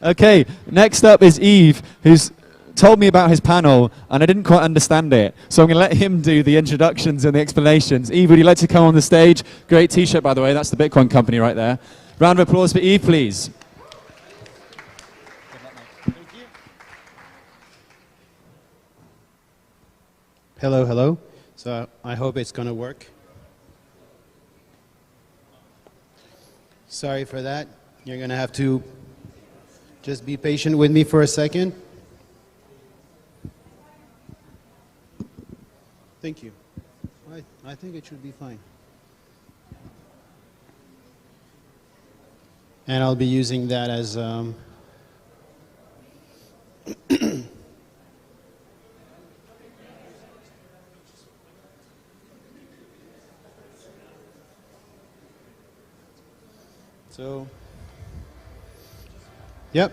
Okay, next up is Yves, who's told me about his panel, and I didn't quite understand it. So I'm going to let him do the introductions and the explanations. Yves, would you like to come on the stage? Great T-shirt, by the way. That's the Bitcoin company right there. Round of applause for Yves, please. Thank you. Hello, hello. So I hope it's going to work. Sorry for that. You're going to have to just be patient with me for a second. Thank you. I think it should be fine. And I'll be using that as so, yep.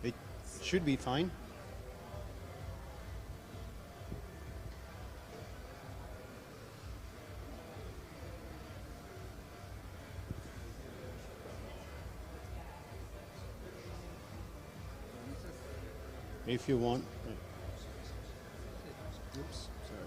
It should be fine. If you want. Oops, sorry.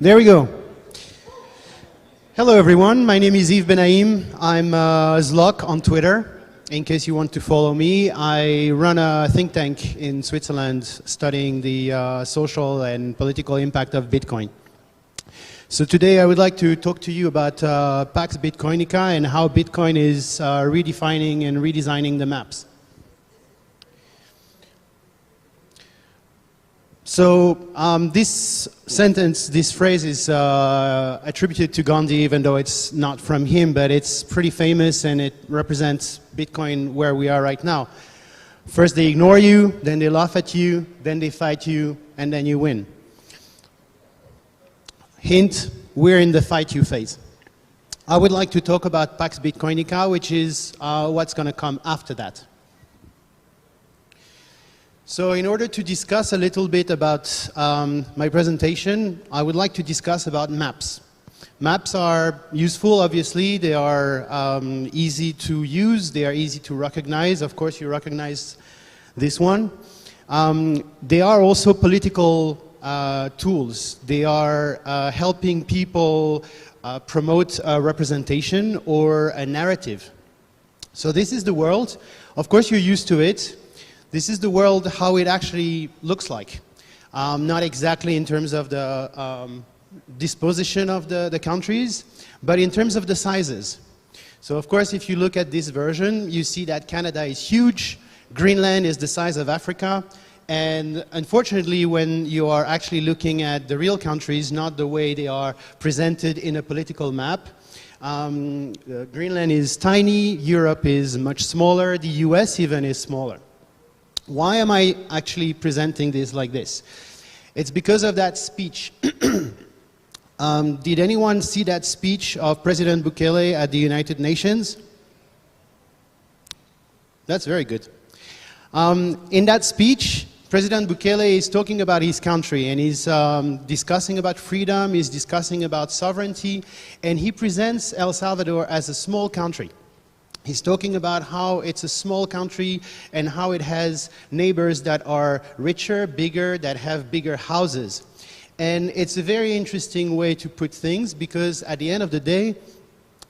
There we go. Hello everyone, my name is Yves Bennaim. I'm Zlock on Twitter. In case you want to follow me, I run a think tank in Switzerland studying the social and political impact of Bitcoin. So today I would like to talk to you about PAX BITCOINICA and how Bitcoin is redefining and redesigning the maps. So this sentence, this phrase is attributed to Gandhi, even though it's not from him, but it's pretty famous and it represents Bitcoin where we are right now. First they ignore you, then they laugh at you, then they fight you, and then you win. Hint, we're in the fight you phase. I would like to talk about PAX BITCOINICA, which is what's going to come after that. So in order to discuss a little bit about my presentation, I would like to discuss about maps. Maps are useful, obviously. They are easy to use. They are easy to recognize. Of course, you recognize this one. They are also political tools. They are helping people promote a representation or a narrative. So this is the world. Of course, you're used to it. This is the world, how it actually looks like. Not exactly in terms of the disposition of the countries, but in terms of the sizes. So of course, if you look at this version, you see that Canada is huge, Greenland is the size of Africa, and unfortunately, when you are actually looking at the real countries, not the way they are presented in a political map, Greenland is tiny, Europe is much smaller, the US even is smaller. Why am I actually presenting this like this? It's because of that speech. Did anyone see that speech of President Bukele at the United Nations? That's very good. In that speech, President Bukele is talking about his country and he's discussing about freedom, he's discussing about sovereignty, and he presents El Salvador as a small country. He's talking about how it's a small country and how it has neighbors that are richer, bigger, that have bigger houses. And it's a very interesting way to put things because at the end of the day,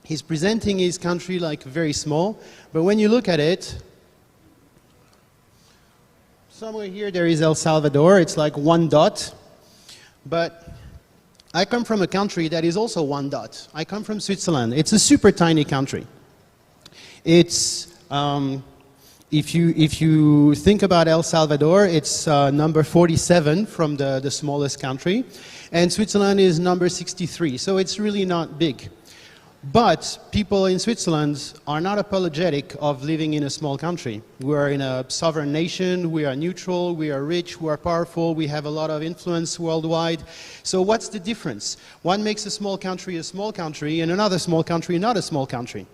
he's presenting his country like very small. But when you look at it, somewhere here there is El Salvador, it's like one dot. But I come from a country that is also one dot. I come from Switzerland. It's a super tiny country. It's, if you think about El Salvador, it's number 47 from the smallest country, and Switzerland is number 63, so it's really not big. But people in Switzerland are not apologetic of living in a small country. We are in a sovereign nation, we are neutral, we are rich, we are powerful, we have a lot of influence worldwide. So what's the difference? What makes a small country and another small country not a small country?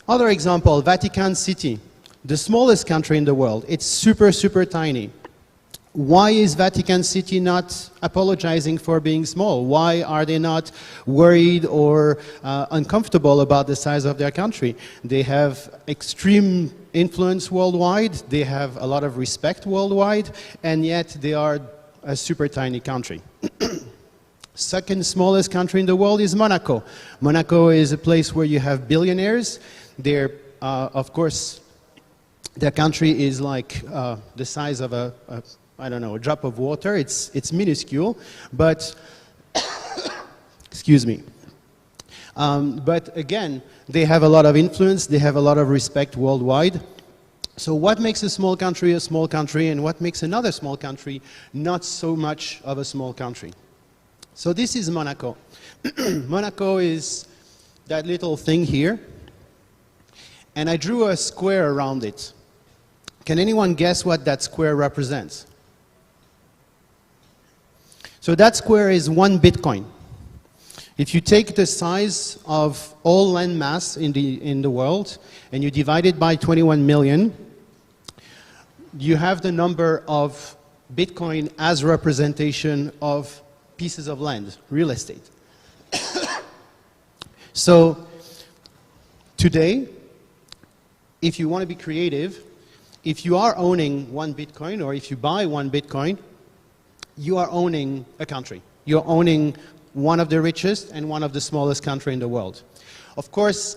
Other example, Vatican City, the smallest country in the world. It's super, super tiny. Why is Vatican City not apologizing for being small? Why are they not worried or uncomfortable about the size of their country? They have extreme influence worldwide, they have a lot of respect worldwide, and yet they are a super tiny country. Second smallest country in the world is Monaco. Monaco is a place where you have billionaires. They're, of course, their country is like the size of I don't know, a drop of water. It's minuscule, but excuse me. But again, they have a lot of influence. They have a lot of respect worldwide. So what makes a small country, and what makes another small country not so much of a small country? So this is Monaco. Monaco is that little thing here, and I drew a square around it. Can anyone guess what that square represents? So that square is 1 Bitcoin. If you take the size of all land mass in the world and you divide it by 21 million, you have the number of Bitcoin as representation of pieces of land, real estate. So today, if you want to be creative, if you are owning 1 Bitcoin or if you buy 1 Bitcoin, you are owning a country. You're owning one of the richest and one of the smallest country in the world. Of course,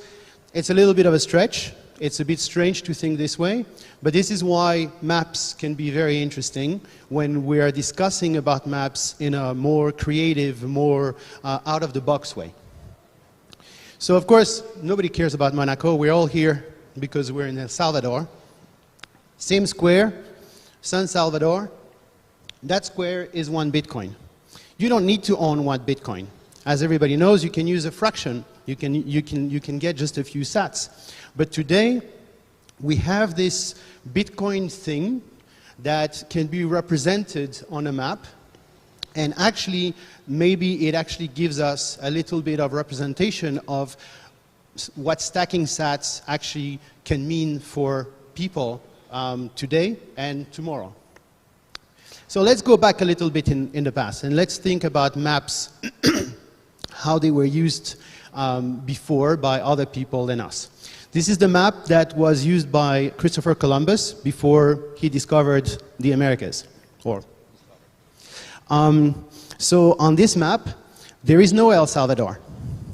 it's a little bit of a stretch. It's a bit strange to think this way, but this is why maps can be very interesting when we are discussing about maps in a more creative, more out-of-the-box way. So, of course, nobody cares about Monaco. We're all here because we're in El Salvador. Same square, San Salvador. That square is 1 Bitcoin. You don't need to own 1 Bitcoin. As everybody knows, you can use a fraction. You can get just a few sats. But today, we have this Bitcoin thing that can be represented on a map. And actually, maybe it actually gives us a little bit of representation of what stacking sats actually can mean for people today and tomorrow. So let's go back a little bit in the past and let's think about maps, how they were used before by other people than us. This is the map that was used by Christopher Columbus before he discovered the Americas. So on this map, there is no El Salvador.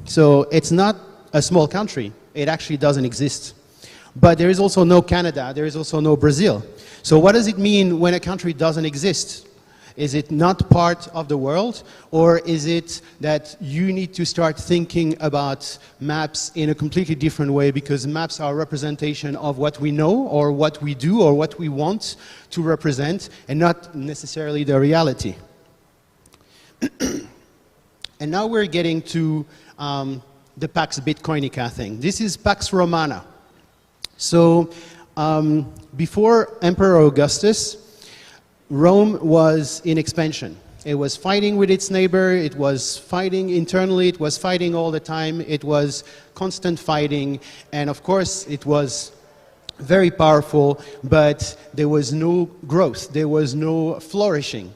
So it's not a small country. It actually doesn't exist. But there is also no Canada. There is also no Brazil. So what does it mean when a country doesn't exist? Is it not part of the world? Or is it that you need to start thinking about maps in a completely different way because maps are a representation of what we know or what we do or what we want to represent and not necessarily the reality? And now we're getting to the PAX BITCOINICA thing. This is PAX Romana. So before Emperor Augustus, Rome was in expansion. It was fighting with its neighbor, it was fighting internally, it was fighting all the time, it was constant fighting, and of course it was very powerful, but there was no growth, there was no flourishing.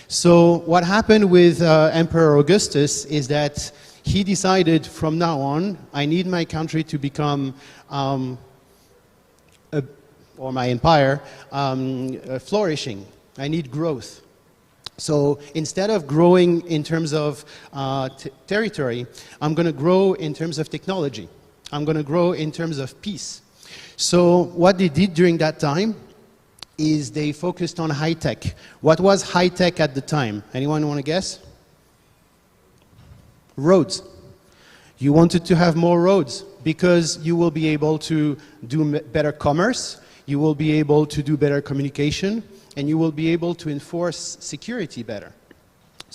So what happened with Emperor Augustus is that he decided from now on, I need my country to become or my empire, flourishing. I need growth. So instead of growing in terms of territory, I'm going to grow in terms of technology. I'm going to grow in terms of peace. So what they did during that time is they focused on high tech. What was high tech at the time? Anyone want to guess? Roads. You wanted to have more roads because you will be able to do better commerce, you will be able to do better communication, and you will be able to enforce security better.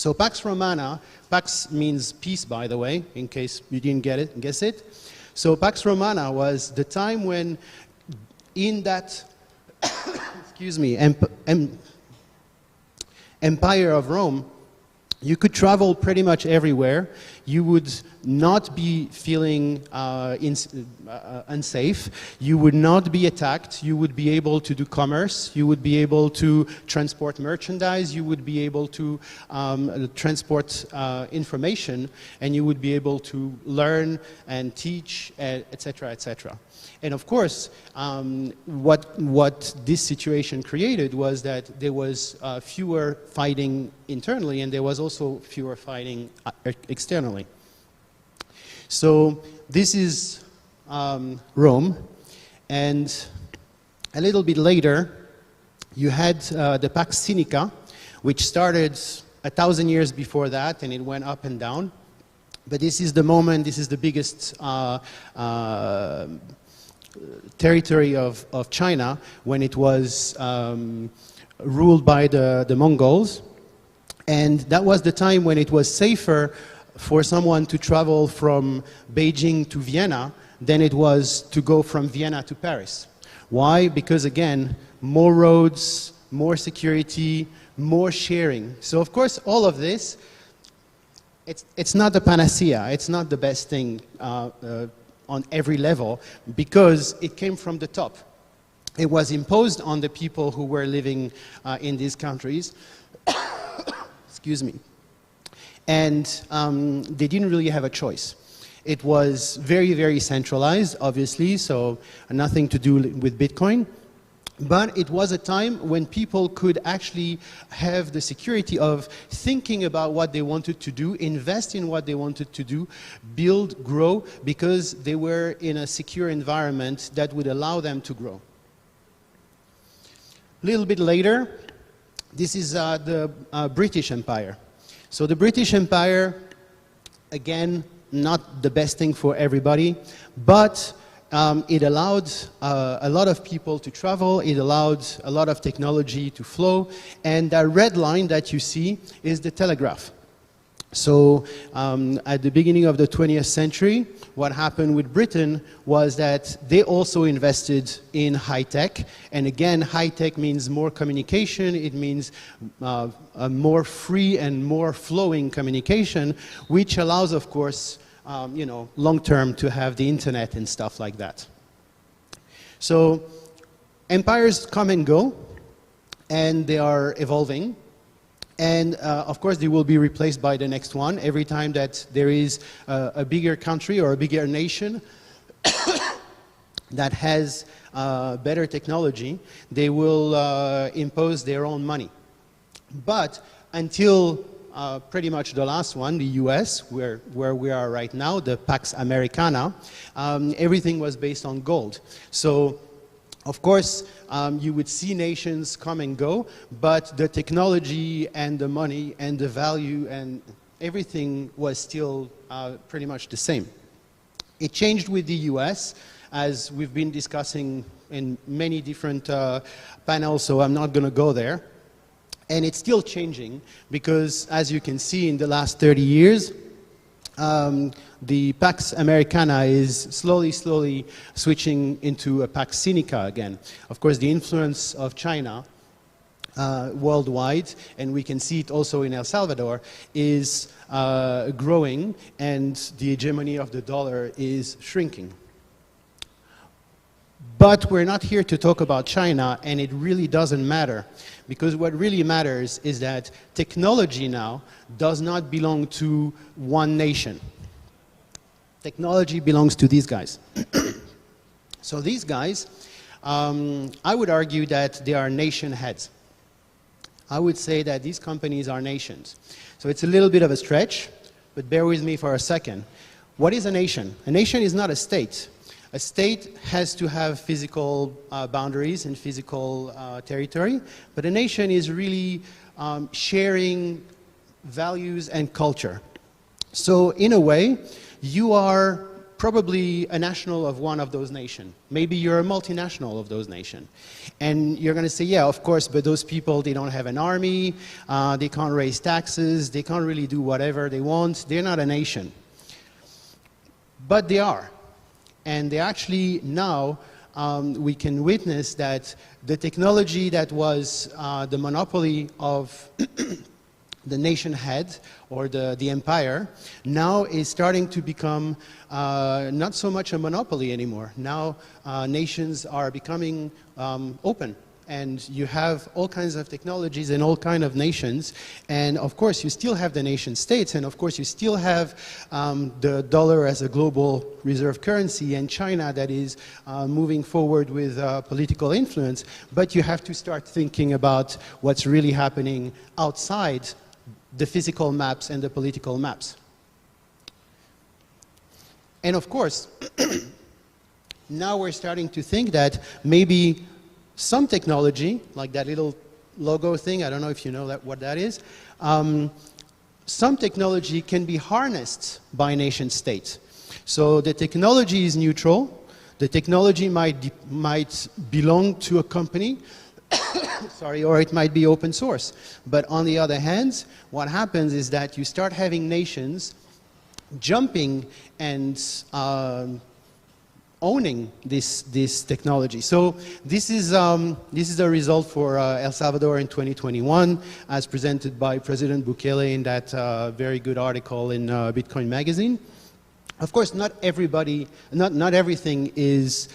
So Pax Romana, Pax means peace, by the way, in case you didn't guess it. So Pax Romana was the time when in that, excuse me, Empire of Rome, you could travel pretty much everywhere. You would not be feeling unsafe. You would not be attacked. You would be able to do commerce. You would be able to transport merchandise. You would be able to transport information. And you would be able to learn and teach, etc., etc. And of course, what this situation created was that there was fewer fighting internally, and there was also fewer fighting externally. So this is Rome, and a little bit later, you had the Pax Sinica, which started 1,000 years before that, and it went up and down. But this is the moment, this is the biggest territory of China when it was ruled by the Mongols. And that was the time when it was safer for someone to travel from Beijing to Vienna than it was to go from Vienna to Paris. Why? Because again, more roads, more security, more sharing. So of course, all of this, it's not the panacea, it's not the best thing on every level, because it came from the top. It was imposed on the people who were living in these countries. Excuse me. And they didn't really have a choice. It was very, very centralized, obviously, so nothing to do with Bitcoin. But it was a time when people could actually have the security of thinking about what they wanted to do, invest in what they wanted to do, build, grow, because they were in a secure environment that would allow them to grow. A little bit later, this is the British Empire. So the British Empire, again, not the best thing for everybody, but it allowed a lot of people to travel, it allowed a lot of technology to flow, and that red line that you see is the telegraph. So at the beginning of the 20th century, what happened with Britain was that they also invested in high tech, and again, high tech means more communication, it means a more free and more flowing communication, which allows, of course, you know, long-term to have the internet and stuff like that. So empires come and go, and they are evolving. And of course, they will be replaced by the next one. Every time that there is a bigger country or a bigger nation that has better technology, they will impose their own money. But until pretty much the last one, the US, where we are right now, the Pax Americana, everything was based on gold. So, of course, you would see nations come and go, but the technology and the money and the value and everything was still pretty much the same. It changed with the US, as we've been discussing in many different panels, so I'm not going to go there. And it's still changing because, as you can see, in the last 30 years, the Pax Americana is slowly switching into a Pax Sinica again. Of course, the influence of China worldwide, and we can see it also in El Salvador, is growing, and the hegemony of the dollar is shrinking. But we're not here to talk about China, and it really doesn't matter, because what really matters is that technology now does not belong to one nation. Technology belongs to these guys. So these guys, I would argue that they are nation heads. I would say that these companies are nations. So it's a little bit of a stretch, but bear with me for a second. What is a nation? A nation is not a state. A state has to have physical boundaries and physical territory, but a nation is really sharing values and culture. So in a way, you are probably a national of one of those nations. Maybe you're a multinational of those nations. And you're going to say, yeah, of course, but those people, they don't have an army, they can't raise taxes, they can't really do whatever they want, they're not a nation. But they are. And they actually now, we can witness that the technology that was the monopoly of the nation had, or the empire, now is starting to become not so much a monopoly anymore. Now nations are becoming open, and you have all kinds of technologies and all kinds of nations, and of course you still have the nation states, and of course you still have the dollar as a global reserve currency, and China that is moving forward with political influence, but you have to start thinking about what's really happening outside the physical maps and the political maps. And of course, now we're starting to think that maybe some technology, like that little logo thing, I don't know if you know what that is, some technology can be harnessed by nation states. So the technology is neutral, the technology might belong to a company, sorry, or it might be open source. But on the other hand, what happens is that you start having nations jumping and owning this technology. So this is a result for El Salvador in 2021, as presented by President Bukele in that very good article in Bitcoin magazine. Of course, not everybody, not everything is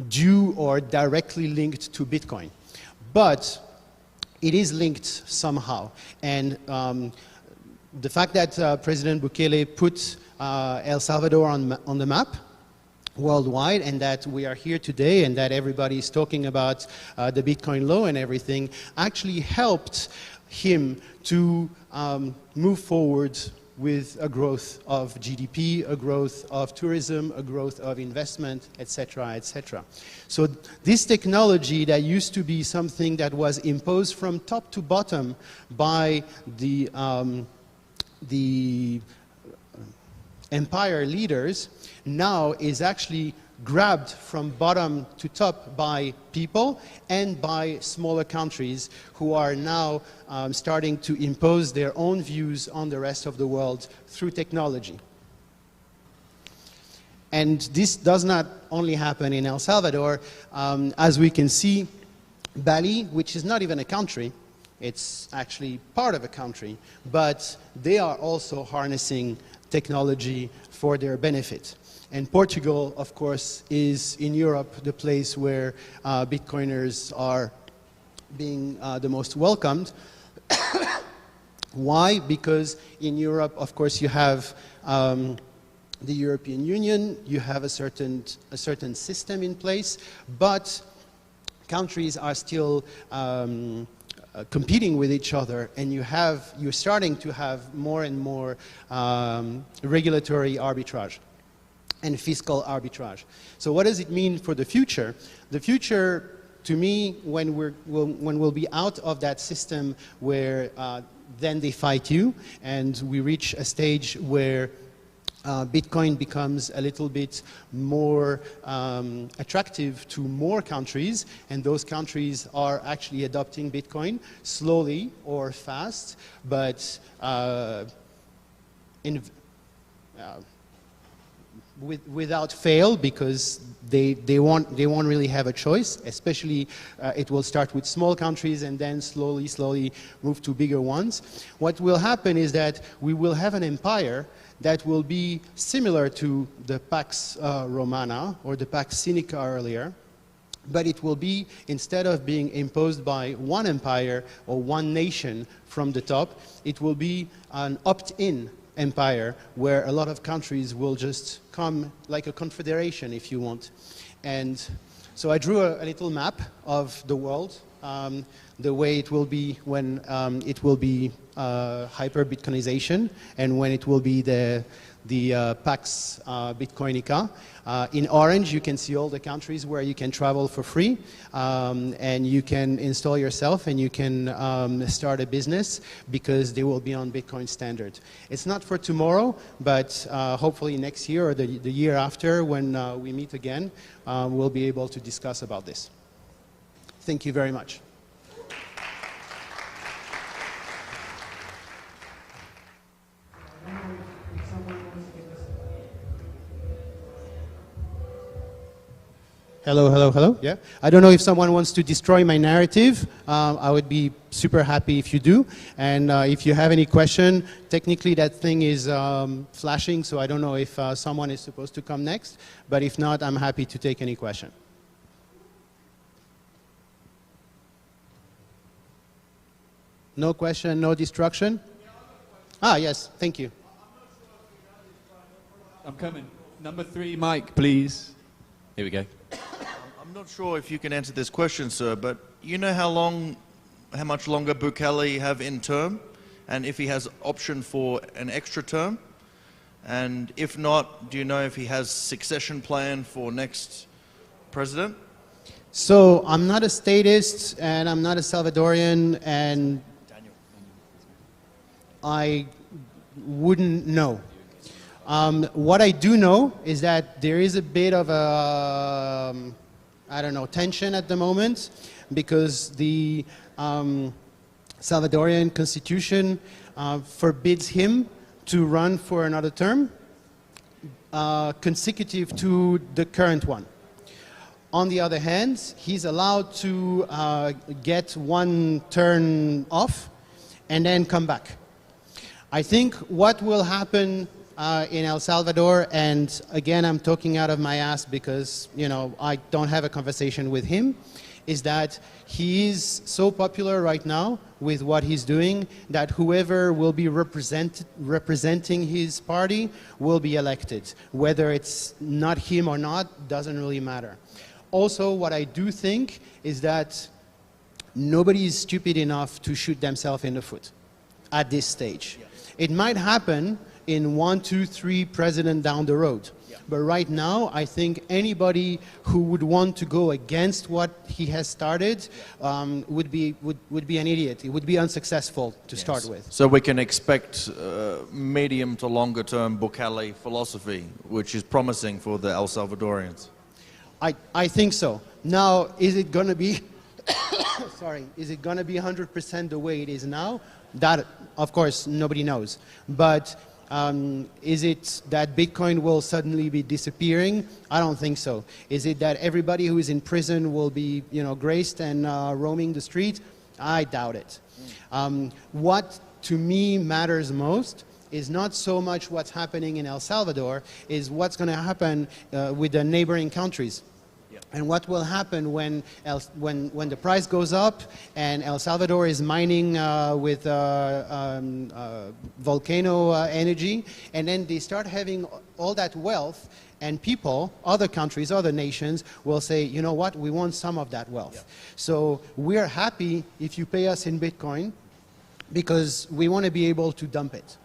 due or directly linked to Bitcoin, but it is linked somehow. And the fact that President Bukele put El Salvador on the map worldwide, and that we are here today, and that everybody is talking about the Bitcoin law and everything, actually helped him to move forward with a growth of GDP, a growth of tourism, a growth of investment, etc., etc. So this technology that used to be something that was imposed from top to bottom by the empire leaders now is actually grabbed from bottom to top by people and by smaller countries who are now starting to impose their own views on the rest of the world through technology. And this does not only happen in El Salvador. As we can see, Bali, which is not even a country, it's actually part of a country, but they are also harnessing technology for their benefit. And Portugal, of course, is in Europe the place where Bitcoiners are being the most welcomed. Why? Because in Europe, of course, you have the European Union, you have a certain system in place, but countries are still competing with each other, and you're starting to have more and more regulatory arbitrage and fiscal arbitrage. So what does it mean for the future? The future, to me, when we'll be out of that system where then they fight you, and we reach a stage where Bitcoin becomes a little bit more attractive to more countries, and those countries are actually adopting Bitcoin slowly or fast, but without fail, because they won't really have a choice. Especially, it will start with small countries and then slowly move to bigger ones. What will happen is that we will have an empire that will be similar to the Pax Romana or the Pax Sinica earlier, but it will be, instead of being imposed by one empire or one nation from the top, it will be an opt-in empire where a lot of countries will just come like a confederation, if you want. And so I drew a little map of the world the way it will be when it will be hyper-Bitcoinization and when it will be the PAX BITCOINICA. In orange, you can see all the countries where you can travel for free, and you can install yourself and you can start a business because they will be on Bitcoin standard. It's not for tomorrow, but hopefully next year or the year after when we meet again, we'll be able to discuss about this. Thank you very much. Hello, hello, hello. Yeah. I don't know if someone wants to destroy my narrative. I would be super happy if you do. And if you have any question, technically that thing is flashing, so I don't know if someone is supposed to come next. But if not, I'm happy to take any question. No question, no destruction? Ah, yes, thank you. I'm coming. Number 3, Mike, please. Here we go. I'm not sure if you can answer this question, sir, but you know how much longer Bukele have in term, and if he has option for an extra term, and if not, do you know if he has succession plan for next president? So I'm not a statist, and I'm not a Salvadorian, and I wouldn't know. What I do know is that there is a bit of a, I don't know, tension at the moment because the Salvadorian constitution forbids him to run for another term consecutive to the current one. On the other hand, he's allowed to get one term off and then come back. I think what will happen in El Salvador, and again I'm talking out of my ass because I don't have a conversation with him, is that he is so popular right now with what he's doing that whoever will be representing his party will be elected. Whether it's not him or not doesn't really matter. Also, what I do think is that nobody is stupid enough to shoot themselves in the foot at this stage. Yeah. It might happen in 1, 2, 3 presidents down the road. Yeah. But right now, I think anybody who would want to go against what he has started would be an idiot. It would be unsuccessful to start with. So we can expect medium to longer term Bukele philosophy, which is promising for the El Salvadorians. I think so. Now, is it going to be, sorry, is it going to be 100% the way it is now? That, of course, nobody knows. But is it that Bitcoin will suddenly be disappearing? I don't think so. Is it that everybody who is in prison will be, graced and roaming the street? I doubt it. What to me matters most is not so much what's happening in El Salvador, is what's going to happen with the neighboring countries. And what will happen when the price goes up and El Salvador is mining with volcano energy, and then they start having all that wealth, and people, other countries, other nations will say, you know what, we want some of that wealth. Yeah. So we're happy if you pay us in Bitcoin because we want to be able to dump it.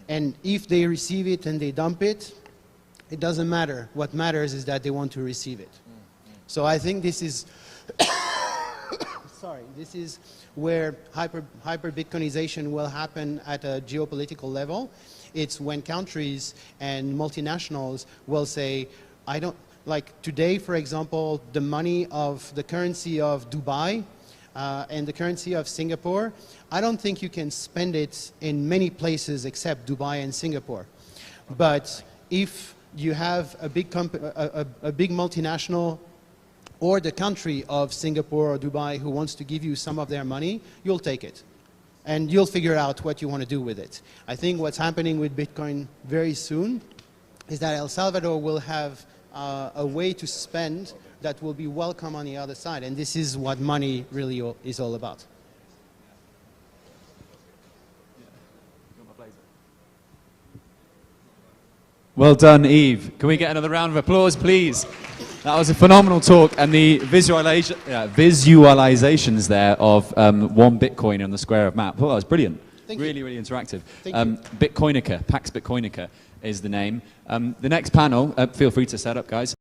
And if they receive it and they dump it, it doesn't matter. What matters is that they want to receive it. So I think this is, sorry, this is where hyper-Bitcoinization will happen at a geopolitical level. It's when countries and multinationals will say, I don't, like today, for example, the money of the currency of Dubai and the currency of Singapore, I don't think you can spend it in many places except Dubai and Singapore. But if you have a big multinational or the country of Singapore or Dubai who wants to give you some of their money, you'll take it. And you'll figure out what you want to do with it. I think what's happening with Bitcoin very soon is that El Salvador will have a way to spend that will be welcome on the other side. And this is what money really is all about. Well done, Yves. Can we get another round of applause, please? That was a phenomenal talk, and the visualizations there of one Bitcoin on the square of map. Well, that was brilliant. Really interactive. Thank you. Bitcoinica, PAX Bitcoinica is the name. The next panel, feel free to set up, guys.